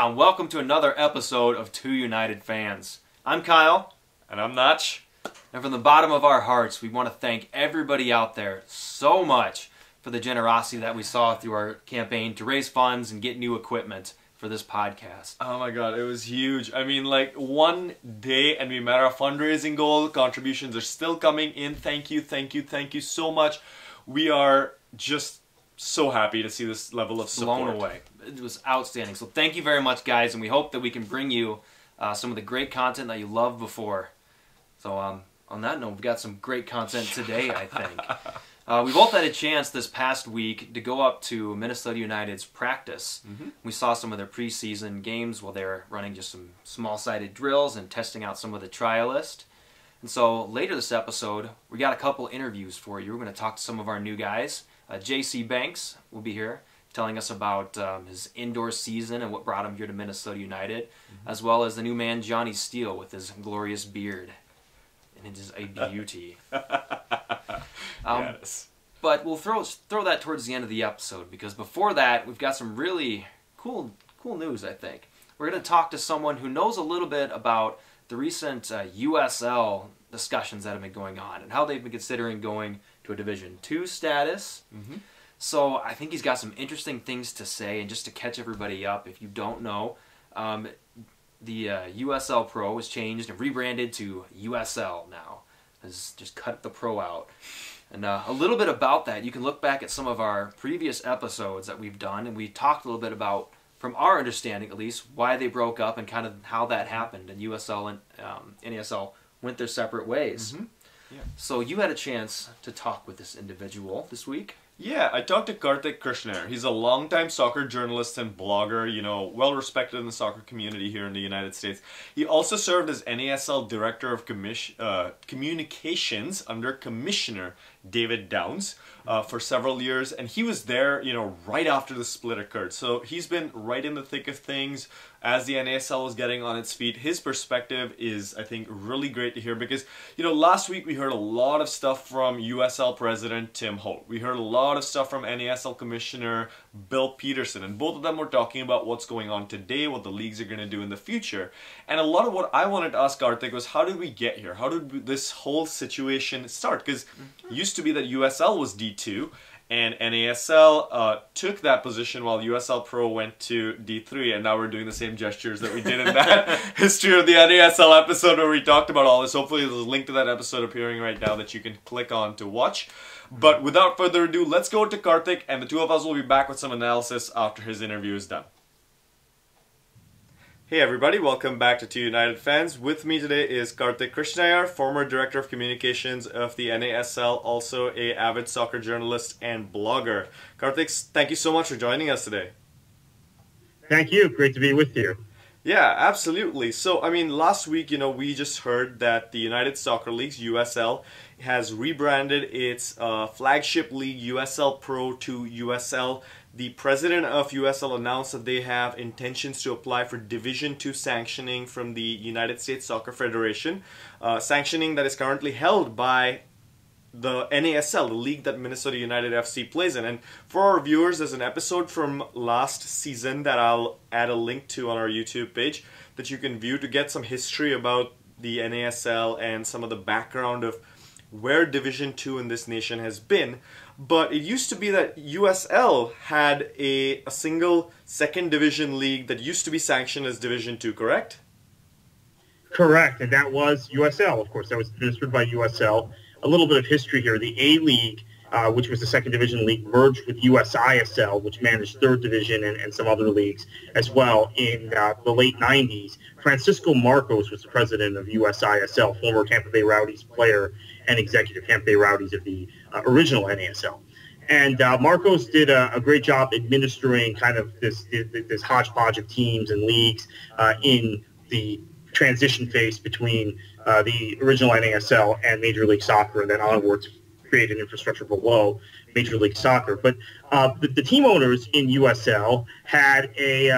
Aloha and welcome to another episode of Two United Fans. I'm Kyle. And I'm Nach. And from the bottom of our hearts, we want to thank everybody out there so much for the generosity that we saw through our campaign to raise funds and get new equipment for this podcast. Oh my god, it was huge. I mean, like, one day and we met our fundraising goal. Contributions are still coming in. Thank you, thank you, thank you so much. We are just so happy to see this level of support. Blown away. It was outstanding. So thank you very much, guys, and we hope that we can bring you some of the great content that you loved before. So on that note, we've got some great content today, I think. We both had a chance this past week to go up to Minnesota United's practice. We saw some of their preseason games while they were running just some small-sided drills and testing out some of the trialists. And so later this episode, we got a couple interviews for you. We're going to talk to some of our new guys. J.C. Banks will be here telling us about his indoor season and what brought him here to Minnesota United, as well as the new man Jonny Steele with his glorious beard. And it is a beauty. Yes. But we'll throw that towards the end of the episode, because before that, we've got some really cool news, I think. We're going to talk to someone who knows a little bit about the recent USL discussions that have been going on and how they've been considering going to a Division II status. So I think he's got some interesting things to say, and just to catch everybody up, if you don't know, the USL Pro was changed and rebranded to USL now. Has just cut the Pro out. And a little bit about that, you can look back at some of our previous episodes that we've done, and we talked a little bit about, from our understanding at least, why they broke up and kind of how that happened, and USL and NASL went their separate ways. Yeah. So you had a chance to talk with this individual this week. Yeah, I talked to Kartik Krishnaiyer. He's a longtime soccer journalist and blogger, you know, well respected in the soccer community here in the United States. He also served as NASL Director of Communications under Commissioner David Downs for several years, and he was there, you know, right after the split occurred. So he's been right in the thick of things as the NASL was getting on its feet. His perspective is, I think, really great to hear because, you know, last week we heard a lot of stuff from USL President Tim Holt. We heard a lot of stuff from NASL Commissioner Bill Peterson, and both of them were talking about what's going on today, what the leagues are going to do in the future. And a lot of what I wanted to ask Kartik was, how did we get here? How did this whole situation start? Because it used to be that USL was D2, and NASL took that position while USL Pro went to D3, and now we're doing the same gestures that we did in that History of the NASL episode where we talked about all this. Hopefully there's a link to that episode appearing right now that you can click on to watch. But without further ado, let's go to Kartik, and the two of us will be back with some analysis after his interview is done. Hey everybody, welcome back to Two United Fans. With me today is Kartik Krishnaiyer, former Director of Communications of the NASL, also an avid soccer journalist and blogger. Kartik, thank you so much for joining us today. Thank you. Great to be with you. Yeah, absolutely. So, I mean, last week, you know, we just heard that the United Soccer Leagues, USL, has rebranded its flagship league, USL Pro, to USL. The president of USL announced that they have intentions to apply for Division II sanctioning from the United States Soccer Federation, sanctioning that is currently held by the NASL, the league that Minnesota United FC plays in. And for our viewers, there's an episode from last season that I'll add a link to on our YouTube page that you can view to get some history about the NASL and some of the background of where Division II in this nation has been. But it used to be that USL had a single second division league that used to be sanctioned as Division II, correct? Correct, and that was USL, of course. That was administered by USL. A little bit of history here. The A-League, which was the second division league, merged with USISL, which managed third division and some other leagues as well in the late 90s. Francisco Marcos was the president of USISL, former Tampa Bay Rowdies player and executive Tampa Bay Rowdies of the original NASL. And Marcos did a great job administering kind of this hodgepodge of teams and leagues in the transition phase between the original NASL and Major League Soccer, and then onward to create an infrastructure below Major League Soccer. But the team owners in USL had in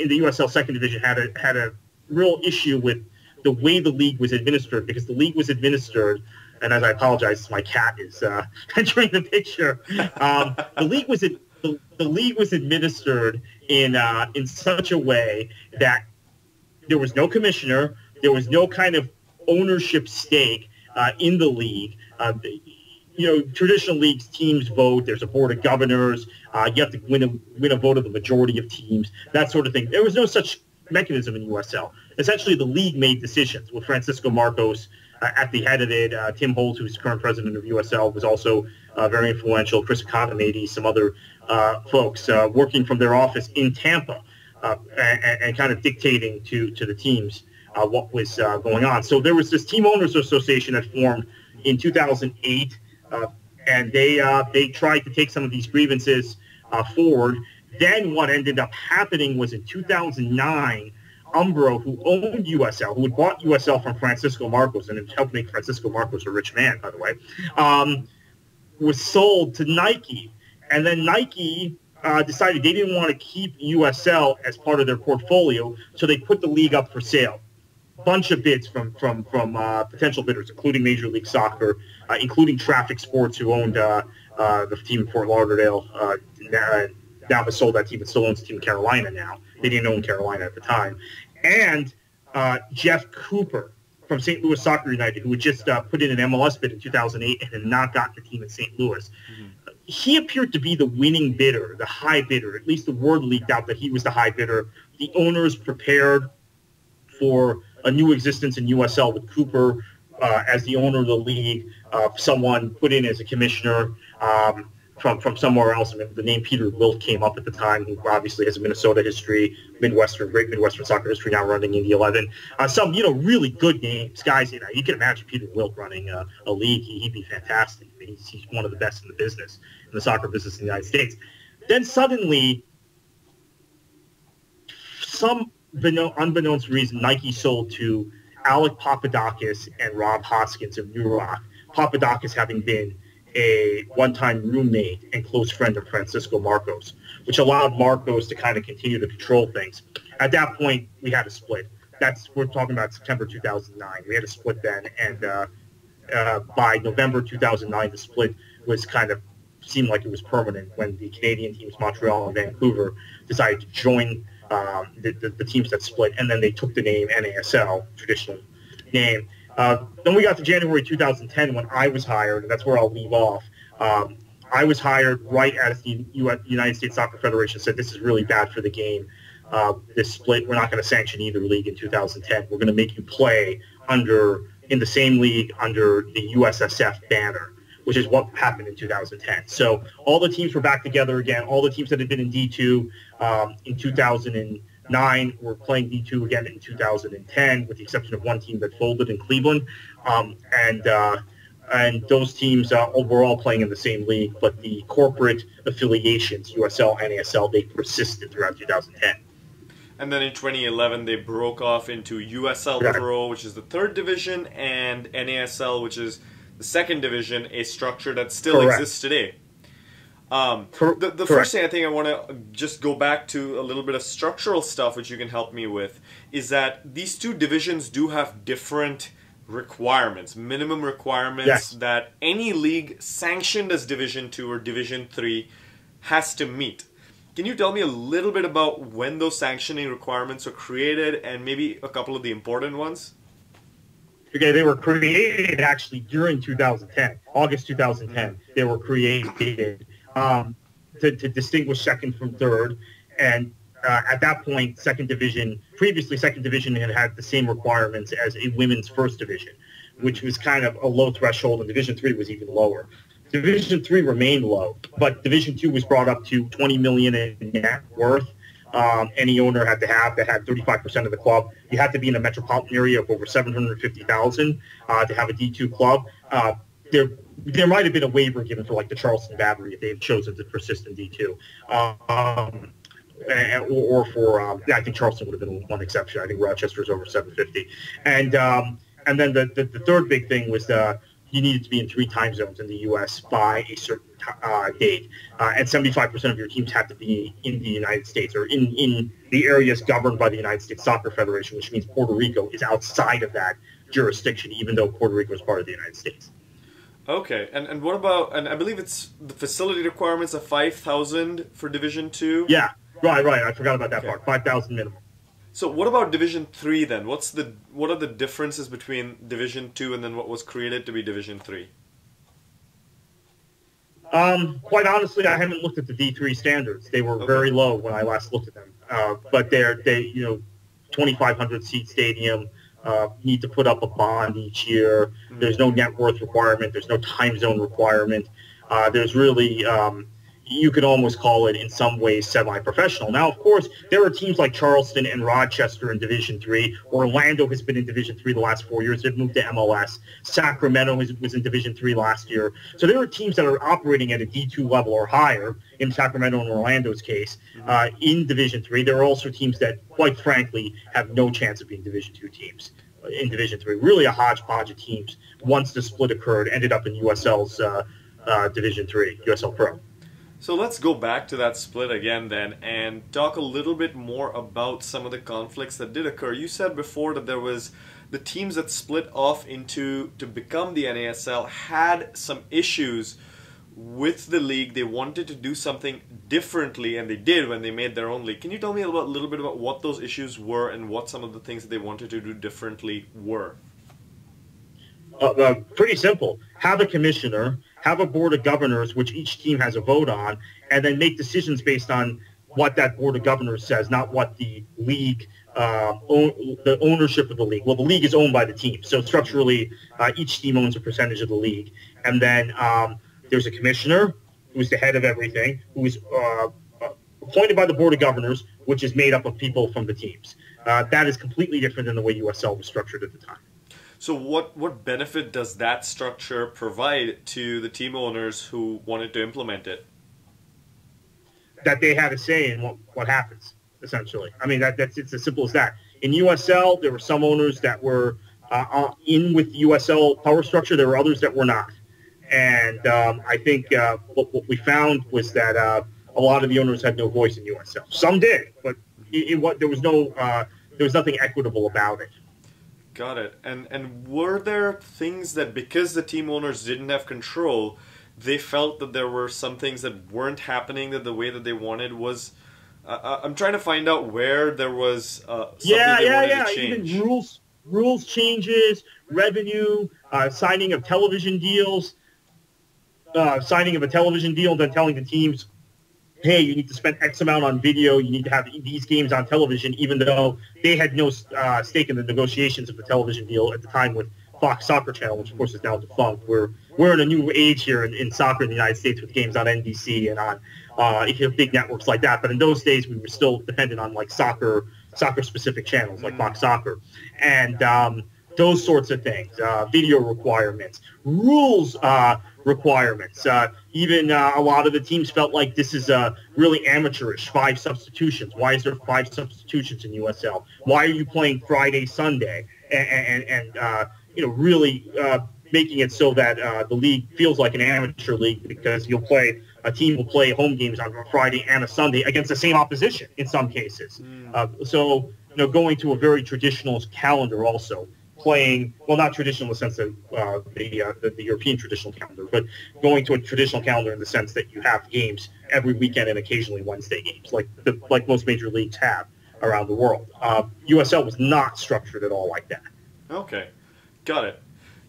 the USL second division had a real issue with the way the league was administered, because the league was administered, and as I apologize, my cat is entering the picture. The league was administered in such a way that there was no commissioner, there was no kind of ownership stake in the league. Traditional leagues, teams vote. There's a board of governors. You have to win a vote of the majority of teams, that sort of thing. There was no such mechanism in USL. Essentially, the league made decisions with Francisco Marcos at the head of it. Tim Holt, who's the current president of USL, was also very influential. Chris Economady, some other folks working from their office in Tampa and kind of dictating to the teams what was going on. So there was this Team Owners Association that formed in 2008, and they tried to take some of these grievances forward. Then what ended up happening was in 2009, Umbro, who owned USL, who had bought USL from Francisco Marcos, and it helped make Francisco Marcos a rich man, by the way, was sold to Nike. And then Nike decided they didn't want to keep USL as part of their portfolio, so they put the league up for sale. Bunch of bids from potential bidders, including Major League Soccer, including Traffic Sports, who owned the team in Fort Lauderdale. Now has sold that team, but still owns the team in Carolina now. They didn't own Carolina at the time. And Jeff Cooper from St. Louis Soccer United, who had just put in an MLS bid in 2008 and had not gotten the team in St. Louis. Mm-hmm. He appeared to be the winning bidder, the high bidder. At least the word leaked out that he was the high bidder. The owners prepared for a new existence in USL with Cooper as the owner of the league, someone put in as a commissioner from somewhere else. I mean, the name Peter Wilt came up at the time, who obviously has a Minnesota history, great Midwestern soccer history, now running in the 11. Some, really good names, guys. You can imagine Peter Wilt running a league. He'd be fantastic. I mean, he's one of the best in the business, in the soccer business in the United States. Then suddenly, unbeknownst reason, Nike sold to Alec Papadakis and Rob Hoskins of New Rock. Papadakis having been a one-time roommate and close friend of Francisco Marcos, which allowed Marcos to kind of continue to control things. At that point, we had a split. We're talking about September 2009. We had a split then, and by November 2009, the split was seemed like it was permanent when the Canadian teams, Montreal and Vancouver, decided to join the teams that split, and then they took the name NASL, traditional name. Then we got to January 2010 when I was hired, and that's where I'll leave off. I was hired right as the United States Soccer Federation said, this is really bad for the game. This split, we're not going to sanction either league in 2010. We're going to make you play in the same league under the USSF banner, which is what happened in 2010. So all the teams were back together again. All the teams that had been in D2 in 2009 were playing D2 again in 2010, with the exception of one team that folded in Cleveland. And those teams were all playing in the same league, but the corporate affiliations, USL, NASL, they persisted throughout 2010. And then in 2011, they broke off into USL Pro, which is the third division, and NASL, which is the second division, a structure that still exists today. The first thing I think I want to just go back to a little bit of structural stuff, which you can help me with, is that these two divisions do have different requirements, minimum requirements that any league sanctioned as Division 2 or Division 3 has to meet. Can you tell me a little bit about when those sanctioning requirements were created and maybe a couple of the important ones? Okay, they were created actually during 2010, August 2010. They were created to distinguish second from third, and at that point, previously second division had the same requirements as a women's first division, which was kind of a low threshold, and Division 3 was even lower. Division 3 remained low, but Division 2 was brought up to $20 million in net worth. Any owner had to have that had 35% of the club. You had to be in a metropolitan area of over 750,000 to have a D2 club. There might have been a waiver given for like the Charleston Battery if they had chosen to persist in D2. Or for I think Charleston would have been one exception. I think Rochester is over 750. And then the third big thing was you needed to be in 3 time zones in the U.S. by a certain date, and 75% of your teams had to be in the United States or in the areas governed by the United States Soccer Federation, which means Puerto Rico is outside of that jurisdiction, even though Puerto Rico is part of the United States. Okay, and what about, and I believe it's the facility requirements of 5,000 for Division 2? Yeah. Right. I forgot about that Okay. part. 5,000 minimum. So what about Division 3 then? What are the differences between Division 2 and then what was created to be Division 3? Quite honestly, I haven't looked at the D3 standards. They were Okay. very low when I last looked at them. But they 2,500 seat stadium. Need to put up a bond each year. There's no net worth requirement. There's no time zone requirement. There's really, you could almost call it in some ways semi-professional. Now, of course, there are teams like Charleston and Rochester in Division 3. Orlando has been in Division 3 the last 4 years. They've moved to MLS. Sacramento was in Division 3 last year. So there are teams that are operating at a D2 level or higher, in Sacramento and Orlando's case, in Division 3. There are also teams that, quite frankly, have no chance of being Division 2 teams in Division 3. Really a hodgepodge of teams. Once the split occurred, ended up in USL's Division 3, USL Pro. So let's go back to that split again then and talk a little bit more about some of the conflicts that did occur. You said before that there was the teams that split off to become the NASL had some issues with the league. They wanted to do something differently, and they did when they made their own league. Can you tell me a little bit about what those issues were and what some of the things that they wanted to do differently were? Pretty simple. Have a commissioner, have a board of governors, which each team has a vote on, and then make decisions based on what that board of governors says, not what the league, the ownership of the league. Well, the league is owned by the team, so structurally, each team owns a percentage of the league. And then there's a commissioner who's the head of everything, who is appointed by the board of governors, which is made up of people from the teams. That is completely different than the way USL was structured at the time. So what benefit does that structure provide to the team owners who wanted to implement it? That they had a say in what happens, essentially. I mean, it's as simple as that. In USL, there were some owners that were in with the USL power structure. There were others that were not. And I think what we found was that a lot of the owners had no voice in USL. Some did, but there was nothing equitable about it. Got it. And were there things that, because the team owners didn't have control, they felt that there were some things that weren't happening that the way that they wanted was... I'm trying to find out where there was something they wanted to change. Even rules changes, revenue, signing of television deals, signing of a television deal, then telling the teams, hey, you need to spend X amount on video, you need to have these games on television, even though they had no stake in the negotiations of the television deal at the time with Fox Soccer Channel, which of course is now defunct. We're in a new age here in soccer in the United States with games on NBC and on big networks like that. But in those days, we were still dependent on like soccer-specific channels like Fox Soccer. And those sorts of things, video requirements, rules requirements. Even a lot of the teams felt like this is really amateurish, 5 substitutions. Why is there 5 substitutions in USL? Why are you playing Friday, Sunday? And really making it so that the league feels like an amateur league, because a team will play home games on a Friday and a Sunday against the same opposition in some cases. So going to a very traditional calendar also. Playing, well, not traditional in the sense that the European traditional calendar, but going to a traditional calendar in the sense that you have games every weekend and occasionally Wednesday games, like most major leagues have around the world. USL was not structured at all like that. Okay, got it.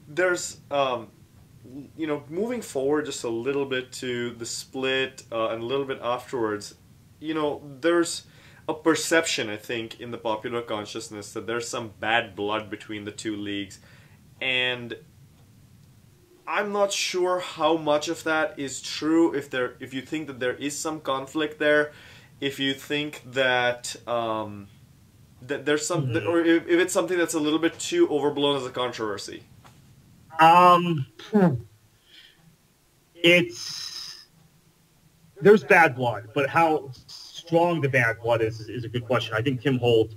There's, moving forward just a little bit to the split and a little bit afterwards, there's a perception, I think, in the popular consciousness that there's some bad blood between the two leagues, and I'm not sure how much of that is true. If you think that there is some conflict there, if you think that that there's some, or if it's something that's a little bit too overblown as a controversy. There's bad blood, but how strong the bad blood is a good question. I think Tim Holt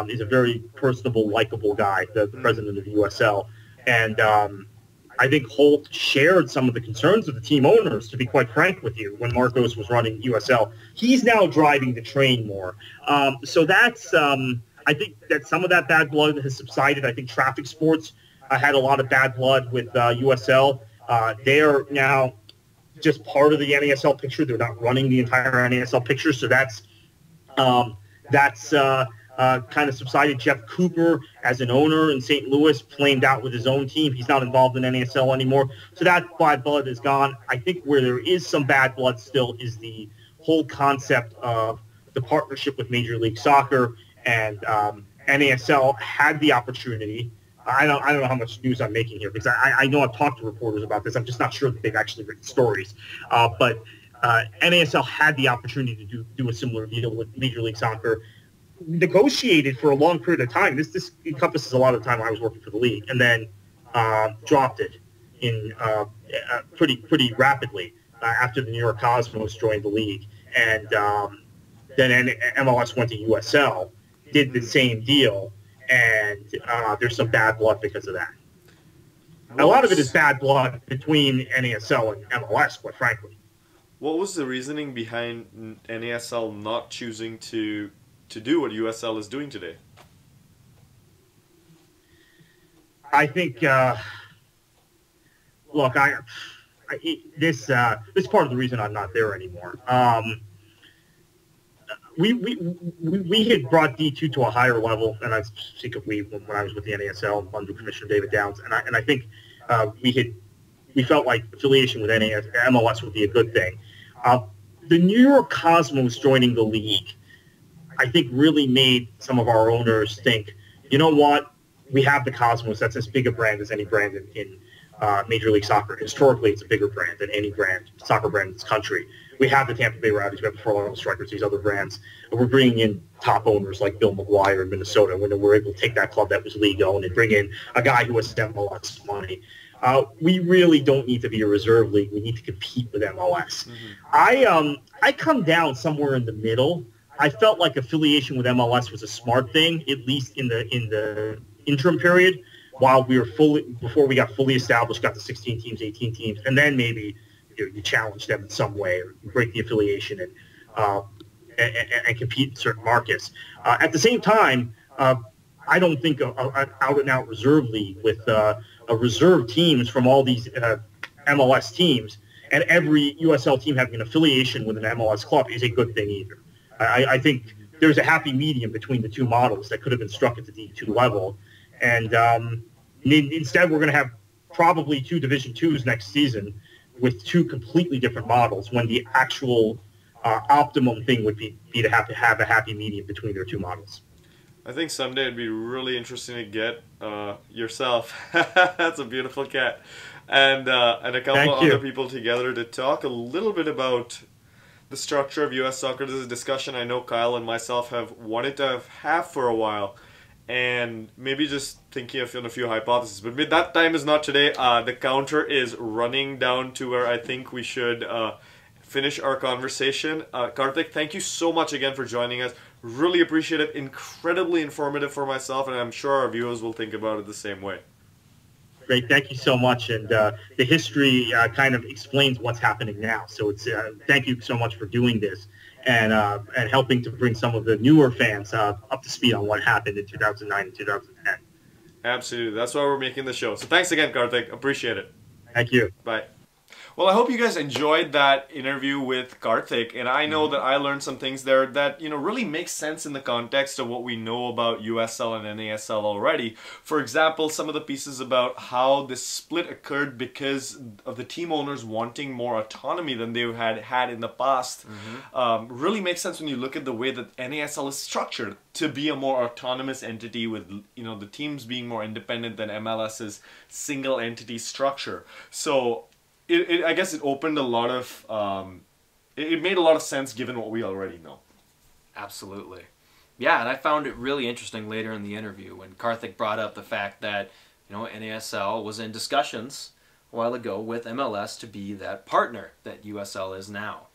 is a very personable, likable guy, the president of the USL. And I think Holt shared some of the concerns of the team owners, to be quite frank with you, when Marcos was running USL. He's now driving the train more. So that's, I think that some of that bad blood has subsided. I think Traffic Sports had a lot of bad blood with USL. They are now just part of the NASL picture. They're not running the entire NASL picture, so that's That's kind of subsided. Jeff Cooper, as an owner in St. Louis, flamed out with his own team. He's not involved in NASL anymore. So that bad blood is gone. I think where there is some bad blood still is the whole concept of the partnership with Major League Soccer, and NASL had the opportunity. I don't know how much news I'm making here, because I know I've talked to reporters about this. I'm just not sure that they've actually written stories. But NASL had the opportunity to do a similar deal with Major League Soccer, negotiated for a long period of time. This encompasses a lot of the time I was working for the league, and then dropped it in pretty rapidly after the New York Cosmos joined the league, and then MLS went to USL, did the same deal, and there's some bad blood because of that. A lot of it is bad blood between NASL and MLS, quite frankly. What was the reasoning behind NASL not choosing to do what USL is doing today? I think, look, this is part of the reason I'm not there anymore. We had brought D2 to a higher level, and I speak of we when I was with the NASL under Commissioner David Downs, and I think we felt like affiliation with MLS would be a good thing. The New York Cosmos joining the league, I think, really made some of our owners think, you know what, we have the Cosmos. That's as big a brand as any brand in Major League Soccer. Historically, it's a bigger brand than any soccer brand in this country. We have the Tampa Bay Rowdies, we have the Fort Lauderdale Strikers, these other brands. And we're bringing in top owners like Bill McGuire in Minnesota, when we're able to take that club that was league-owned and bring in a guy who has MLS money. We really don't need to be a reserve league. We need to compete with MLS. Mm-hmm. I come down somewhere in the middle. I felt like affiliation with MLS was a smart thing, at least in the interim period, while we were before we got fully established, got to 16 teams, 18 teams, and then maybe you challenge them in some way, or you break the affiliation and compete in certain markets. At the same time, I don't think an out-and-out reserve league with reserve teams from all these MLS teams and every USL team having an affiliation with an MLS club is a good thing either. I think there's a happy medium between the two models that could have been struck at the D2 level. And instead, we're going to have probably two Division IIs next season with two completely different models, when the actual optimum thing would be to have a happy medium between their two models. I think someday it'd be really interesting to get yourself, that's a beautiful cat, and a couple of other people together to talk a little bit about the structure of U.S. soccer. This is a discussion I know Kyle and myself have wanted to have for a while, and maybe just thinking of a few hypotheses. But that time is not today. The counter is running down to where I think we should finish our conversation. Kartik, thank you so much again for joining us. Really appreciate it. Incredibly informative for myself, and I'm sure our viewers will think about it the same way. Great, thank you so much. And the history kind of explains what's happening now. So it's thank you so much for doing this and helping to bring some of the newer fans up to speed on what happened in 2009 and 2010. Absolutely. That's why we're making the show. So thanks again, Kartik. Appreciate it. Thank you. Bye. Well, I hope you guys enjoyed that interview with Kartik, and I know that I learned some things there that, really make sense in the context of what we know about USL and NASL already. For example, some of the pieces about how this split occurred because of the team owners wanting more autonomy than they had in the past. Really makes sense when you look at the way that NASL is structured to be a more autonomous entity with, the teams being more independent than MLS's single entity structure. So I guess it opened a lot of, it made a lot of sense given what we already know. Absolutely. Yeah, and I found it really interesting later in the interview when Kartik brought up the fact that, NASL was in discussions a while ago with MLS to be that partner that USL is now.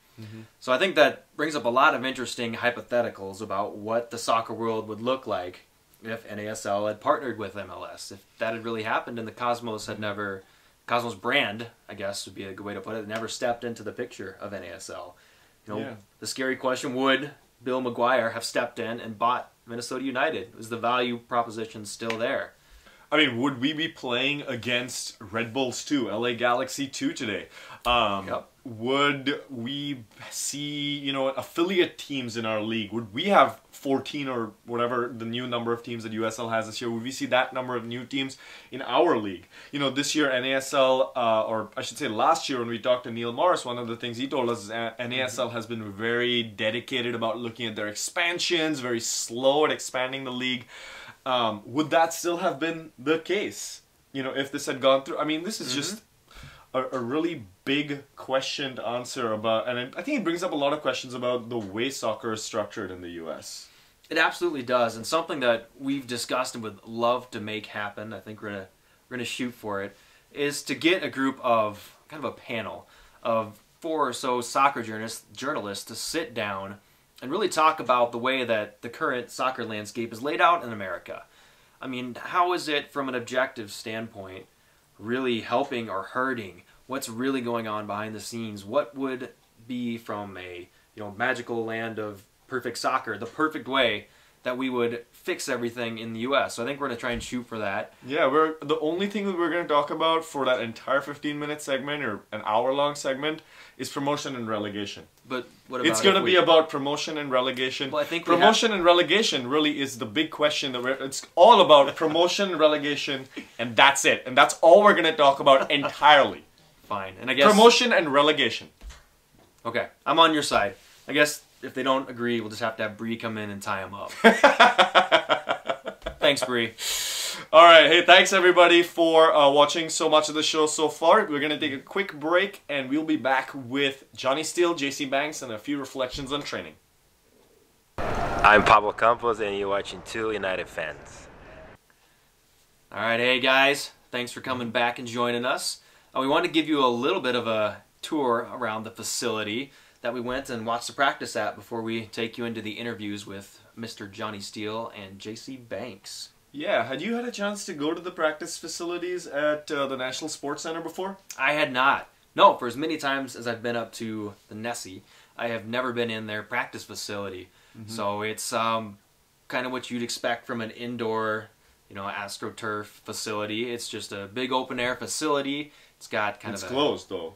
So I think that brings up a lot of interesting hypotheticals about what the soccer world would look like if NASL had partnered with MLS. If that had really happened and the Cosmos brand, I guess would be a good way to put it, never stepped into the picture of NASL. The scary question, would Bill McGuire have stepped in and bought Minnesota United? Is the value proposition still there? I mean, would we be playing against Red Bulls 2, LA Galaxy 2 today? Yep. Would we see, you know, affiliate teams in our league? Would we have 14 or whatever the new number of teams that USL has this year? Would we see that number of new teams in our league? You know, this year NASL, or I should say last year when we talked to Neil Morris, one of the things he told us is NASL has been very dedicated about looking at their expansions, very slow at expanding the league. Would that still have been the case? You know, if this had gone through? I mean, this is just a really big question to answer about, and I think it brings up a lot of questions about the way soccer is structured in the U.S. It absolutely does, and something that we've discussed and would love to make happen, I think we're gonna shoot for it, is to get a group of, kind of a panel of 4 or so soccer journalists to sit down and really talk about the way that the current soccer landscape is laid out in America. I mean, how is it from an objective standpoint really helping or hurting? What's really going on behind the scenes? What would be from a magical land of perfect soccer, the perfect way that we would fix everything in the U.S. So I think we're going to try and shoot for that. Yeah, the only thing that we're going to talk about for that entire 15-minute segment or an hour-long segment is promotion and relegation. But what about it's going to be about promotion and relegation. Well, I think promotion and relegation really is the big question. It's all about promotion and relegation, and that's it. And that's all we're going to talk about entirely. Fine. And I guess promotion and relegation. Okay, I'm on your side. I guess if they don't agree, we'll just have to have Bree come in and tie them up. Thanks, Bree. All right. Hey, thanks everybody for watching so much of the show so far. We're going to take a quick break, and we'll be back with Jonny Steele, JC Banks, and a few reflections on training. I'm Pablo Campos, and you're watching Two United Fans. All right, hey guys. Thanks for coming back and joining us. We want to give you a little bit of a tour around the facility that we went and watched the practice at before we take you into the interviews with Mr. Jonny Steele and JC Banks. Yeah, had you had a chance to go to the practice facilities at the National Sports Center before? I had not. No, for as many times as I've been up to the NASL, I have never been in their practice facility. So it's kind of what you'd expect from an indoor, AstroTurf facility. It's just a big open air facility. It's got kind of It's closed though.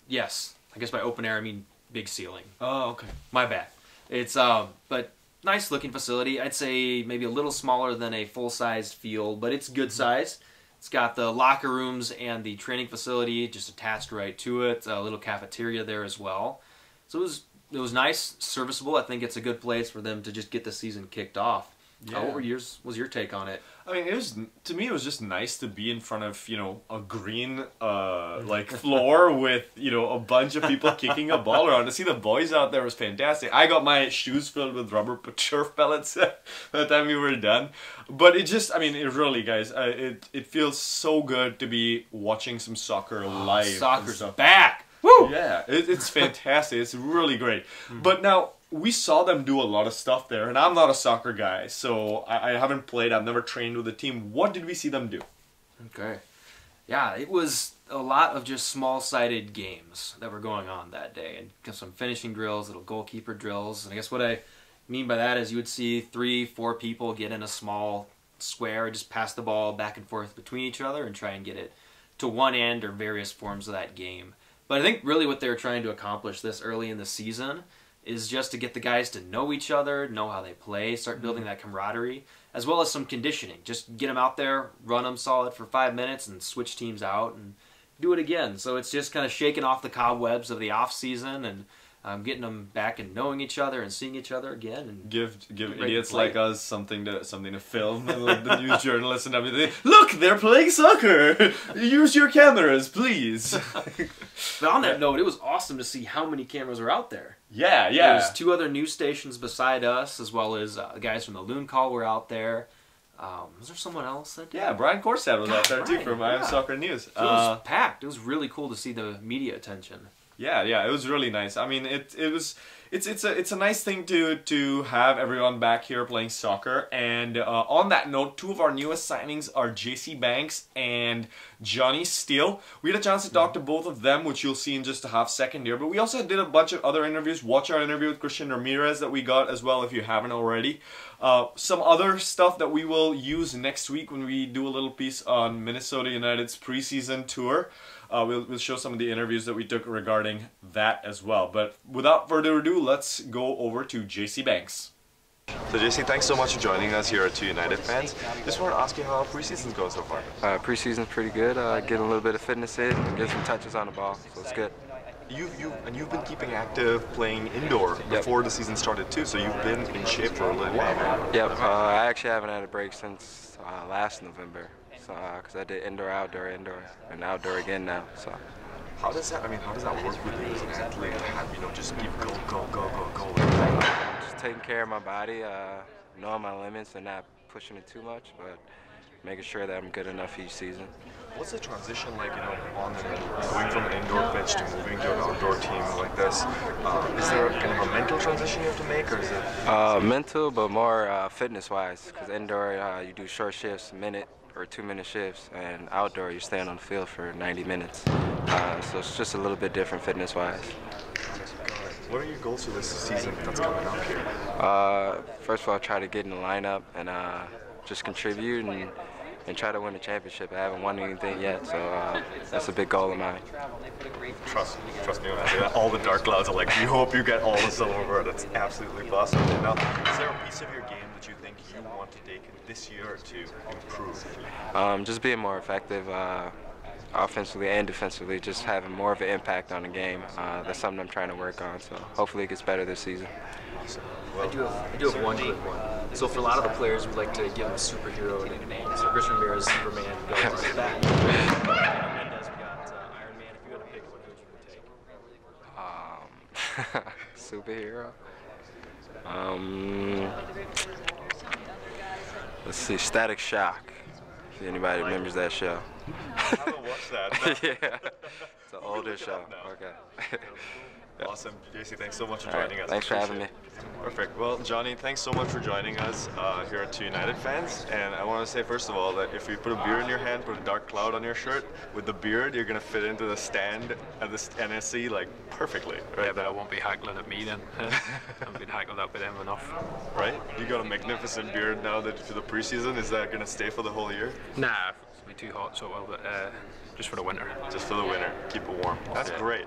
Yes. I guess by open air I mean big ceiling. Oh, okay. My bad. It's but nice looking facility. I'd say maybe a little smaller than a full-sized field, but it's good size. It's got the locker rooms and the training facility just attached right to it. A little cafeteria there as well. So it was nice, serviceable. I think it's a good place for them to just get the season kicked off. Yeah. What was your take on it? I mean, to me it was just nice to be in front of, a green like floor with, a bunch of people kicking a ball around. To see the boys out there was fantastic. I got my shoes filled with rubber turf pellets by the time we were done. But it just, I mean, it really, guys, it feels so good to be watching some soccer live. Soccer's back! Woo! Yeah, it's fantastic. It's really great. But now, we saw them do a lot of stuff there, and I'm not a soccer guy, so I haven't played. I've never trained with a team. What did we see them do? Okay. Yeah, it was a lot of just small-sided games that were going on that day, and some finishing drills, little goalkeeper drills. And I guess what I mean by that is you would see 3-4 people get in a small square and just pass the ball back and forth between each other and try and get it to one end or various forms of that game. But I think really what they were trying to accomplish this early in the season is just to get the guys to know each other, know how they play, start building that camaraderie, as well as some conditioning. Just get them out there, run them solid for 5 minutes, and switch teams out and do it again. So it's just kind of shaking off the cobwebs of the off season and getting them back and knowing each other and seeing each other again. And give idiots like us something to film, like the news journalists and everything. Look, they're playing soccer. Use your cameras, please. But on that note, it was awesome to see how many cameras are out there. Yeah. There's 2 other news stations beside us, as well as the guys from the Loon Call were out there. Was there someone else that did? Yeah, Brian Corstad was out there too from I Am Soccer News. So it was packed. It was really cool to see the media attention. Yeah, it was really nice. I mean, it's a nice thing to have everyone back here playing soccer. And on that note, 2 of our newest signings are JC Banks and Jonny Steele. We had a chance to talk to both of them, which you'll see in just a half second here. But we also did a bunch of other interviews. Watch our interview with Christian Ramirez that we got as well if you haven't already. Some other stuff that we will use next week when we do a little piece on Minnesota United's preseason tour. We'll show some of the interviews that we took regarding that as well. But without further ado, let's go over to JC Banks. So JC, thanks so much for joining us here at 2 United Fans. Just want to ask you how preseason's going so far. Preseason's pretty good. Getting a little bit of fitness in, get some touches on the ball, so it's good. You've been keeping active, playing indoor before the season started too, so you've been in shape for a little while. Yep, I actually haven't had a break since last November, so because I did indoor, and outdoor again now. So. How does that work with you as an athlete? Just keep go. Just taking care of my body, knowing my limits and not pushing it too much, but making sure that I'm good enough each season. What's the transition like, going from an indoor pitch to moving to an outdoor team like this? Is there kind of a mental transition you have to make, or is it? Mental, but more fitness-wise, because indoor you do short shifts, minute or 2-minute shifts, and outdoor you stand on the field for 90 minutes. So it's just a little bit different fitness-wise. What are your goals for this season that's coming up here? First of all, try to get in the lineup and just contribute and try to win the championship. I haven't won anything yet, so that's a big goal of mine. Trust me when I say that. All the dark clouds are like, you hope you get all the silverware. That's absolutely possible. Now, is there a piece of your game that you think you want to take this year to improve? Just being more effective. Offensively and defensively, just having more of an impact on the game. That's something I'm trying to work on, so hopefully it gets better this season. Awesome. I do have one quick one. So for a lot of the players, we like to give them a superhero nickname. So Chris Ramirez, Superman, goes like that. Mendez, we got Iron Man. If you had to pick, what would you take? Superhero? Let's see, Static Shock. If anybody remembers that show. I haven't watched that. Yeah, it's an older show. Okay. Awesome. JC, thanks so much for joining us. Thanks for having me. Perfect. Well, Jonny, thanks so much for joining us here at 2 United Fans. And I want to say, first of all, that if you put a beer in your hand, put a dark cloud on your shirt, with the beard, you're going to fit into the stand at this NSC like perfectly. Right? Yeah, but I won't be haggling at me then. I've been haggled up with them enough. Right? You got a magnificent beard now that for the preseason. Is that going to stay for the whole year? Nah, it'll be too hot, so it will, but just for the winter. Just for the winter. Keep it warm. That's great.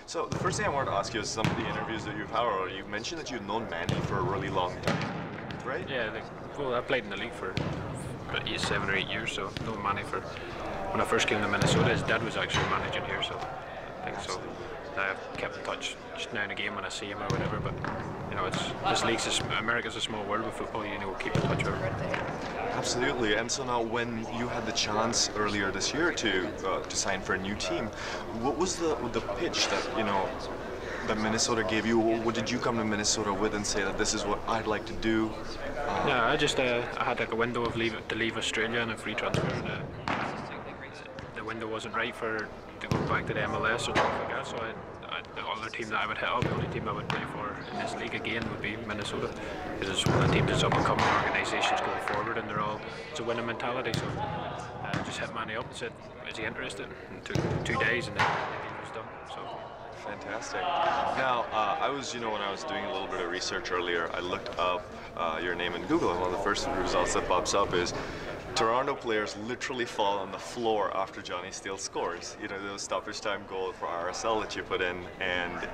So the first thing I wanted to ask you is some of the interviews that you've had, or you mentioned that you've known Manny for a really long time, right? Yeah, well, I played in the league for about 7 or 8 years, so I've known Manny for when I first came to Minnesota. His dad was actually managing here, so I think so. I've kept in touch just now and again when I see him or whatever, but this league's America's a small world with football. Keep in touch with him. Absolutely. And so now, when you had the chance earlier this year to sign for a new team, what was the pitch that that Minnesota gave you? What did you come to Minnesota with and say that this is what I'd like to do? No, I just I had like a window of to leave Australia and a free transfer. And, the window wasn't right to go back to the MLS or something like that. So the other team that I would hit up, the only team I would play for in this league again would be Minnesota, because it's one of the teams that's up and coming organisations going forward, and it's a winning mentality. So I just hit Manny up and said, "Is he interested?" And it took 2 days, and then the deal was done. So. Fantastic. Now, I was, when I was doing a little bit of research earlier, I looked up your name in Google, and one of the first results that pops up is Toronto players literally fall on the floor after Jonny Steele scores. The stoppage time goal for RSL that you put in, and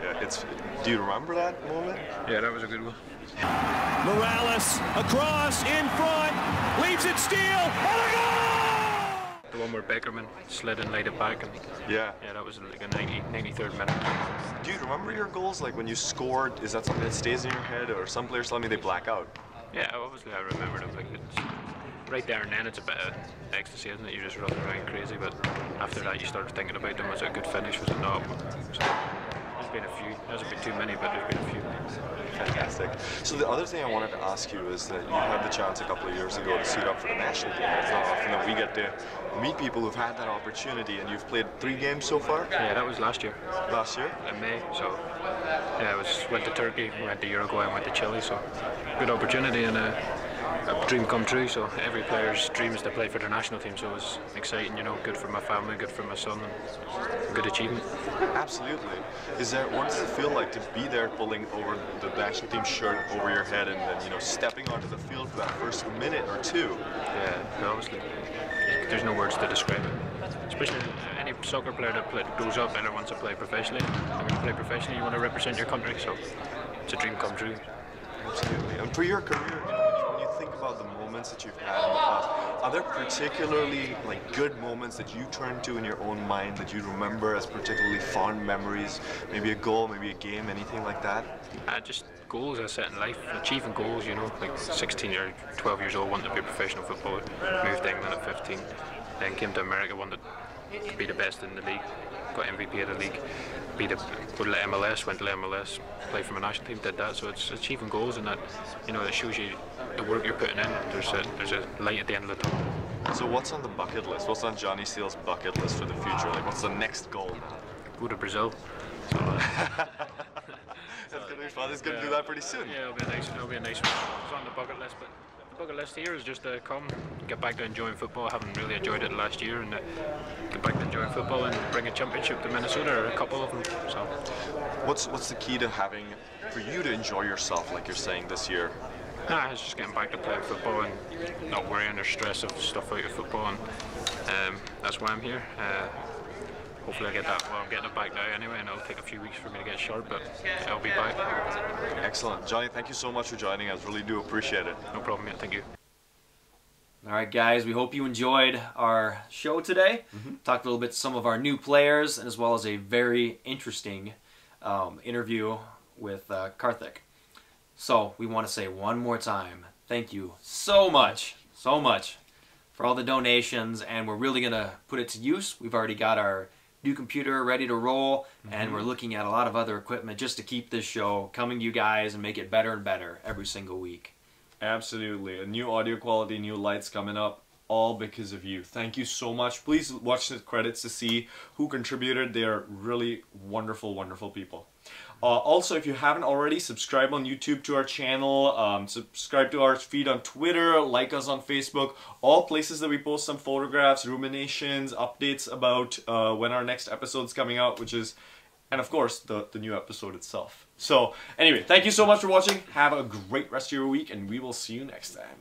do you remember that moment? Yeah, that was a good one. Morales across in front, leaves it Steele, and a goal! The one where Beckerman slid and laid it back, and yeah, that was like a 93rd minute. Do you remember your goals? Like when you scored, is that something that stays in your head, or some players tell me they black out? Yeah, obviously I remember them. Like right there and then, it's a bit of ecstasy, isn't it? You're just running around crazy, but after that you start thinking about them. Was it a good finish? Was it not? So, there's been a few. There hasn't been too many, but there's been a few. Fantastic. So the other thing I wanted to ask you is that you had the chance a couple of years ago to suit up for the national team. It's not often that we get to meet people who've had that opportunity, and you've played 3 games so far? Yeah, that was last year. Last year? In May, so yeah, went to Turkey, went to Uruguay, and went to Chile, so good opportunity, and a dream come true. So every player's dream is to play for their national team. So it was exciting, you know, good for my family, good for my son, and a good achievement. Absolutely. What does it feel like to be there pulling over the national team shirt over your head and then, you know, stepping onto the field for that first minute or two? Yeah, obviously. There's no words to describe it. Especially any soccer player that grows up and wants to play professionally. And when you play professionally, you want to represent your country, so it's a dream come true. Absolutely. And for your career, you know, when you think about the moments that you've had in the past, are there particularly like good moments that you turn to in your own mind that you remember as particularly fond memories? Maybe a goal, maybe a game, anything like that? Just goals I set in life, achieving goals, you know, like 16 or 12 years old, wanted to be a professional footballer, moved to England at 15, then came to America, wanted to be the best in the league, got MVP of the league, go to the MLS, went to the MLS, played for my national team, did that, so it's achieving goals, and that, you know, that shows you the work you're putting in. There's a light at the end of the tunnel. So what's on the bucket list? What's on Jonny Steele's bucket list for the future? Like, what's the next goal now? Go to Brazil. So, that's gonna be fun. He's gonna do that pretty soon. Yeah, it'll be a nice one. It's on the bucket list, but the bucket list here is just to come, get back to enjoying football. I haven't really enjoyed it last year, and get back to enjoying football and bring a championship to Minnesota, or a couple of them. So, what's the key to for you to enjoy yourself, like you're saying this year? Nah, it's just getting back to playing football and not worrying or stress of stuff out of football, and that's why I'm here. Hopefully I get that. Well, I'm getting it back now anyway, and it'll take a few weeks for me to get sharp, but I'll be back. Excellent. Jonny, thank you so much for joining us. Really do appreciate it. No problem, mate. Thank you. All right, guys, we hope you enjoyed our show today. Talked a little bit to some of our new players, as well as a very interesting interview with Kartik. So we want to say one more time, thank you so much for all the donations, and we're really going to put it to use. We've already got our new computer ready to roll, and we're looking at a lot of other equipment just to keep this show coming to you guys and make it better and better every single week. Absolutely. A new audio quality, new lights coming up, all because of you. Thank you so much. Please watch the credits to see who contributed. They are really wonderful, wonderful people. Also, if you haven't already, subscribe on YouTube to our channel, subscribe to our feed on Twitter, like us on Facebook, all places that we post some photographs, ruminations, updates about when our next episode's coming out, and of course, the new episode itself. So, anyway, thank you so much for watching. Have a great rest of your week, and we will see you next time.